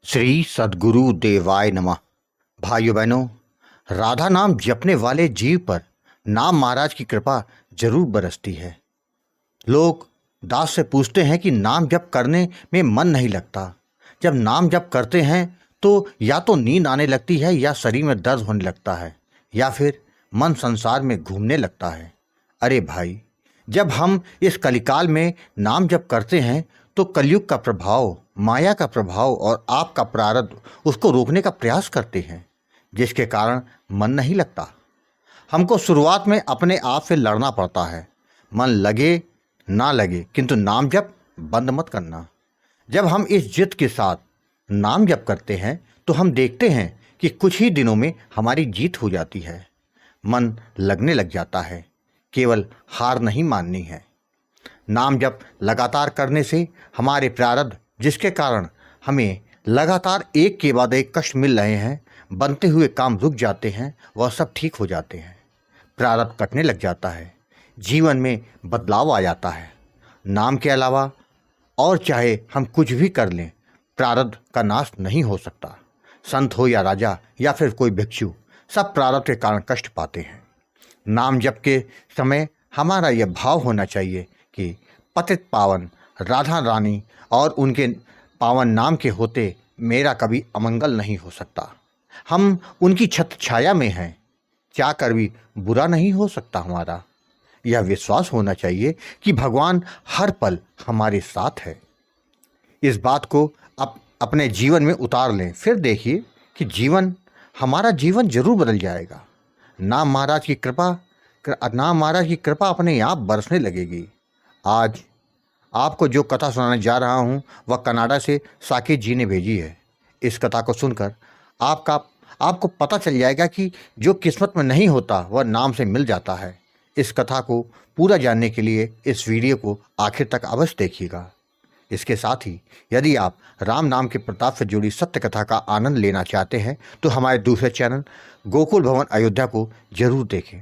श्री सद्गुरु देवाय नमः। भाइयों बहनों, राधा नाम जपने वाले जीव पर नाम महाराज की कृपा जरूर बरसती है। लोग दास से पूछते हैं कि नाम जप करने में मन नहीं लगता। जब नाम जप करते हैं तो या तो नींद आने लगती है, या शरीर में दर्द होने लगता है, या फिर मन संसार में घूमने लगता है। अरे भाई, जब हम इस कलिकाल में नाम जप करते हैं तो कलयुग का प्रभाव, माया का प्रभाव और आपका प्रारब्ध उसको रोकने का प्रयास करते हैं, जिसके कारण मन नहीं लगता। हमको शुरुआत में अपने आप से लड़ना पड़ता है। मन लगे ना लगे, किंतु नाम जप बंद मत करना। जब हम इस जिद के साथ नाम जप करते हैं तो हम देखते हैं कि कुछ ही दिनों में हमारी जीत हो जाती है। मन लगने लग जाता है। केवल हार नहीं माननी है। नाम जप लगातार करने से हमारे प्रारब्ध, जिसके कारण हमें लगातार एक के बाद एक कष्ट मिल रहे हैं, बनते हुए काम रुक जाते हैं, वह सब ठीक हो जाते हैं। प्रारब्ध कटने लग जाता है। जीवन में बदलाव आ जाता है। नाम के अलावा और चाहे हम कुछ भी कर लें, प्रारब्ध का नाश नहीं हो सकता। संत हो या राजा या फिर कोई भिक्षु, सब प्रारब्ध के कारण कष्ट पाते हैं। नाम जप के समय हमारा यह भाव होना चाहिए कि पतित पावन राधा रानी और उनके पावन नाम के होते मेरा कभी अमंगल नहीं हो सकता। हम उनकी छत्र छाया में हैं, चाह कर भी बुरा नहीं हो सकता हमारा। यह विश्वास होना चाहिए कि भगवान हर पल हमारे साथ है। इस बात को अपने जीवन में उतार लें, फिर देखिए कि हमारा जीवन जरूर बदल जाएगा। नाम महाराज की कृपा अपने आप बरसने लगेगी। आज आपको जो कथा सुनाने जा रहा हूँ वह कनाडा से साकेत जी ने भेजी है। इस कथा को सुनकर आपको पता चल जाएगा कि जो किस्मत में नहीं होता वह नाम से मिल जाता है। इस कथा को पूरा जानने के लिए इस वीडियो को आखिर तक अवश्य देखिएगा। इसके साथ ही यदि आप राम नाम के प्रताप से जुड़ी सत्य कथा का आनंद लेना चाहते हैं तो हमारे दूसरे चैनल गोकुल भवन अयोध्या को जरूर देखें।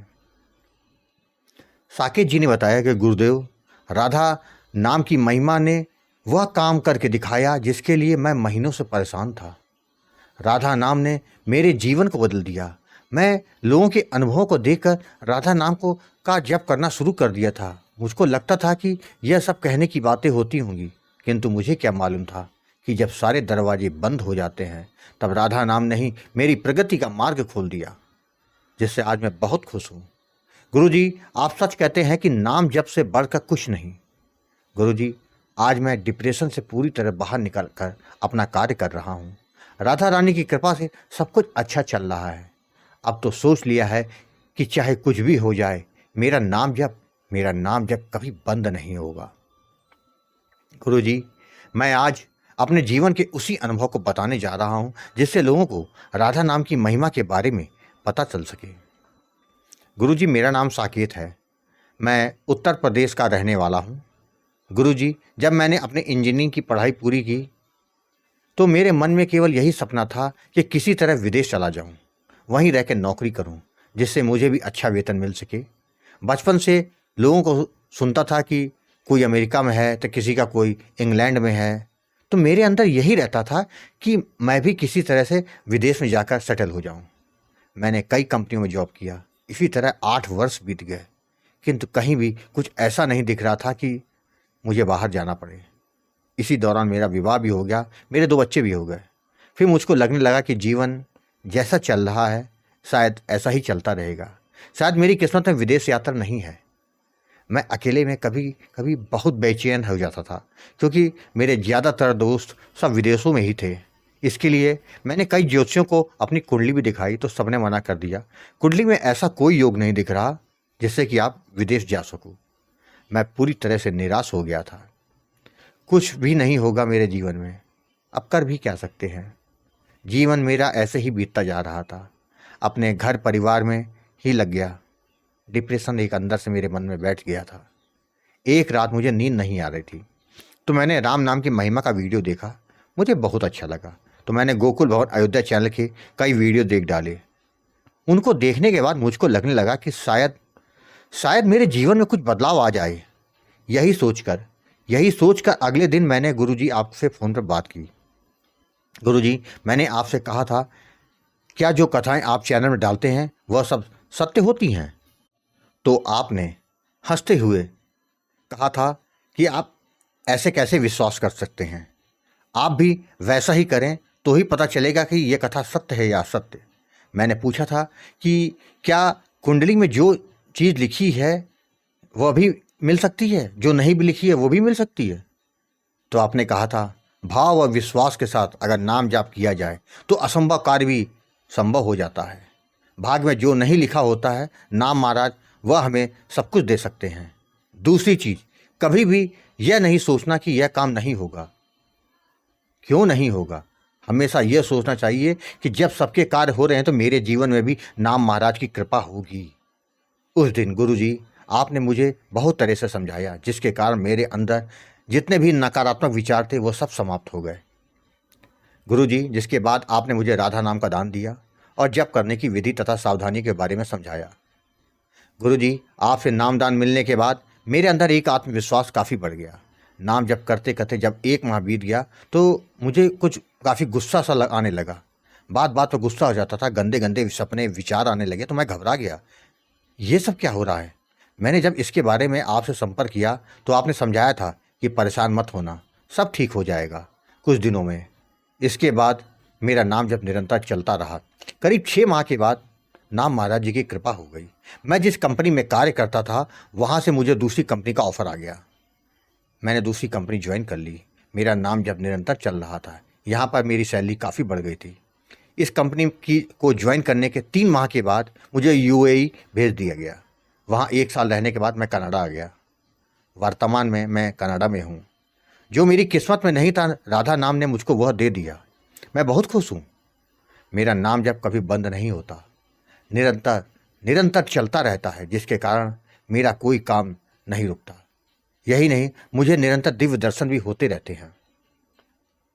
साकेत जी ने बताया कि गुरुदेव, राधा नाम की महिमा ने वह काम करके दिखाया जिसके लिए मैं महीनों से परेशान था। राधा नाम ने मेरे जीवन को बदल दिया। मैं लोगों के अनुभवों को देखकर राधा नाम का जप करना शुरू कर दिया था। मुझको लगता था कि यह सब कहने की बातें होती होंगी, किंतु मुझे क्या मालूम था कि जब सारे दरवाजे बंद हो जाते हैं तब राधा नाम ने ही मेरी प्रगति का मार्ग खोल दिया, जिससे आज मैं बहुत खुश हूँ। गुरुजी, आप सच कहते हैं कि नाम जप से बढ़कर कुछ नहीं। गुरुजी, आज मैं डिप्रेशन से पूरी तरह बाहर निकल कर अपना कार्य कर रहा हूँ। राधा रानी की कृपा से सब कुछ अच्छा चल रहा है। अब तो सोच लिया है कि चाहे कुछ भी हो जाए, मेरा नाम जप कभी बंद नहीं होगा। गुरुजी, मैं आज अपने जीवन के उसी अनुभव को बताने जा रहा हूँ जिससे लोगों को राधा नाम की महिमा के बारे में पता चल सके। गुरुजी, मेरा नाम साकेत है। मैं उत्तर प्रदेश का रहने वाला हूँ। गुरुजी, जब मैंने अपने इंजीनियरिंग की पढ़ाई पूरी की तो मेरे मन में केवल यही सपना था कि किसी तरह विदेश चला जाऊं, वहीं रह कर नौकरी करूं, जिससे मुझे भी अच्छा वेतन मिल सके। बचपन से लोगों को सुनता था कि कोई अमेरिका में है तो किसी का कोई इंग्लैंड में है, तो मेरे अंदर यही रहता था कि मैं भी किसी तरह से विदेश में जाकर सेटल हो जाऊं। मैंने कई कंपनियों में जॉब किया। इसी तरह 8 वर्ष बीत गए, किंतु कहीं भी कुछ ऐसा नहीं दिख रहा था कि मुझे बाहर जाना पड़े। इसी दौरान मेरा विवाह भी हो गया, मेरे 2 बच्चे भी हो गए। फिर मुझको लगने लगा कि जीवन जैसा चल रहा है शायद ऐसा ही चलता रहेगा। शायद मेरी किस्मत में विदेश यात्रा नहीं है। मैं अकेले में कभी कभी बहुत बेचैन हो जाता था, क्योंकि मेरे ज़्यादातर दोस्त सब विदेशों में ही थे। इसके लिए मैंने कई ज्योतिषियों को अपनी कुंडली भी दिखाई तो सबने मना कर दिया। कुंडली में ऐसा कोई योग नहीं दिख रहा जिससे कि आप विदेश जा सको। मैं पूरी तरह से निराश हो गया था। कुछ भी नहीं होगा मेरे जीवन में, अब कर भी क्या सकते हैं। जीवन मेरा ऐसे ही बीतता जा रहा था, अपने घर परिवार में ही लग गया। डिप्रेशन एक अंदर से मेरे मन में बैठ गया था। एक रात मुझे नींद नहीं आ रही थी, तो मैंने राम नाम की महिमा का वीडियो देखा। मुझे बहुत अच्छा लगा, तो मैंने गोकुल भवन अयोध्या चैनल के कई वीडियो देख डाले। उनको देखने के बाद मुझको लगने लगा कि शायद मेरे जीवन में कुछ बदलाव आ जाए। यही सोचकर अगले दिन मैंने गुरुजी आपसे फ़ोन पर बात की। गुरुजी, मैंने आपसे कहा था, क्या जो कथाएं आप चैनल में डालते हैं वह सब सत्य होती हैं? तो आपने हंसते हुए कहा था कि आप ऐसे कैसे विश्वास कर सकते हैं, आप भी वैसा ही करें तो ही पता चलेगा कि यह कथा सत्य है या असत्य। मैंने पूछा था कि क्या कुंडली में जो चीज़ लिखी है वह भी मिल सकती है, जो नहीं भी लिखी है वो भी मिल सकती है? तो आपने कहा था, भाव और विश्वास के साथ अगर नाम जाप किया जाए तो असंभव कार्य भी संभव हो जाता है। भाग में जो नहीं लिखा होता है, नाम महाराज वह हमें सब कुछ दे सकते हैं। दूसरी चीज़, कभी भी यह नहीं सोचना कि यह काम नहीं होगा। क्यों नहीं होगा? हमेशा यह सोचना चाहिए कि जब सबके कार्य हो रहे हैं तो मेरे जीवन में भी नाम महाराज की कृपा होगी। उस दिन गुरुजी, आपने मुझे बहुत तरह से समझाया, जिसके कारण मेरे अंदर जितने भी नकारात्मक विचार थे वो सब समाप्त हो गए। गुरुजी, जिसके बाद आपने मुझे राधा नाम का दान दिया और जप करने की विधि तथा सावधानी के बारे में समझाया। गुरुजी, आपसे नामदान मिलने के बाद मेरे अंदर एक आत्मविश्वास काफ़ी बढ़ गया। नाम जप करते करते जब 1 माह बीत गया तो मुझे कुछ काफ़ी गुस्सा सा आने लगा। बात बात पर गुस्सा हो जाता था, गंदे गंदे सपने विचार आने लगे तो मैं घबरा गया। ये सब क्या हो रहा है? मैंने जब इसके बारे में आपसे संपर्क किया तो आपने समझाया था कि परेशान मत होना, सब ठीक हो जाएगा कुछ दिनों में। इसके बाद मेरा नाम जप निरंतर चलता रहा। करीब 6 माह के बाद नाम महाराज जी की कृपा हो गई। मैं जिस कंपनी में कार्य करता था वहाँ से मुझे दूसरी कंपनी का ऑफ़र आ गया। मैंने दूसरी कंपनी ज्वाइन कर ली। मेरा नाम जप निरंतर चल रहा था। यहाँ पर मेरी सैलरी काफ़ी बढ़ गई थी। इस कंपनी को ज्वाइन करने के 3 माह के बाद मुझे यूएई भेज दिया गया। वहाँ 1 साल रहने के बाद मैं कनाडा आ गया। वर्तमान में मैं कनाडा में हूँ। जो मेरी किस्मत में नहीं था, राधा नाम ने मुझको वह दे दिया। मैं बहुत खुश हूँ। मेरा नाम जब कभी बंद नहीं होता, निरंतर निरंतर चलता रहता है, जिसके कारण मेरा कोई काम नहीं रुकता। यही नहीं, मुझे निरंतर दिव्य दर्शन भी होते रहते हैं।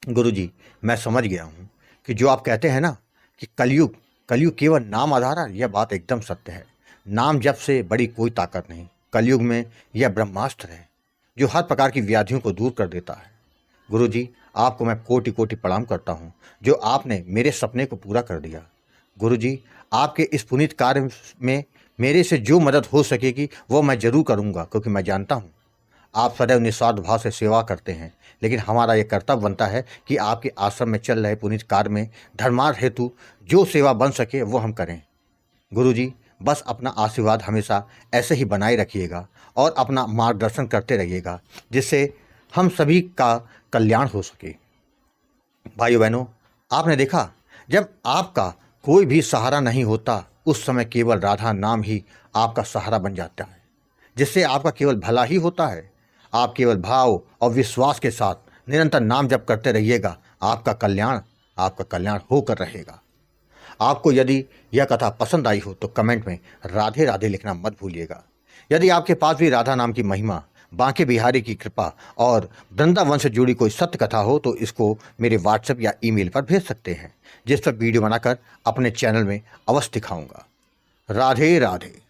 गुरुजी, मैं समझ गया हूँ कि जो आप कहते हैं ना कि कलयुग कलयुग केवल नाम आधार है, यह बात एकदम सत्य है। नाम जप से बड़ी कोई ताकत नहीं। कलयुग में यह ब्रह्मास्त्र है जो हर प्रकार की व्याधियों को दूर कर देता है। गुरुजी, आपको मैं कोटि कोटि प्रणाम करता हूँ जो आपने मेरे सपने को पूरा कर दिया। गुरुजी, आपके इस पुनीत कार्य में मेरे से जो मदद हो सकेगी वो मैं जरूर करूँगा, क्योंकि मैं जानता हूँ आप सदैव निस्वार्थ भाव से सेवा करते हैं। लेकिन हमारा ये कर्तव्य बनता है कि आपके आश्रम में चल रहे पुनीत कार्य में धर्मार्थ हेतु जो सेवा बन सके वो हम करें। गुरुजी, बस अपना आशीर्वाद हमेशा ऐसे ही बनाए रखिएगा और अपना मार्गदर्शन करते रहिएगा, जिससे हम सभी का कल्याण हो सके। भाइयों बहनों, आपने देखा, जब आपका कोई भी सहारा नहीं होता उस समय केवल राधा नाम ही आपका सहारा बन जाता है, जिससे आपका केवल भला ही होता है। आप केवल भाव और विश्वास के साथ निरंतर नाम जप करते रहिएगा। आपका कल्याण होकर रहेगा। आपको यदि यह कथा पसंद आई हो तो कमेंट में राधे राधे लिखना मत भूलिएगा। यदि आपके पास भी राधा नाम की महिमा, बांके बिहारी की कृपा और वृंदावन से जुड़ी कोई सत्य कथा हो तो इसको मेरे व्हाट्सएप या ईमेल पर भेज सकते हैं, जिस पर वीडियो बनाकर अपने चैनल में अवश्य दिखाऊंगा। राधे राधे।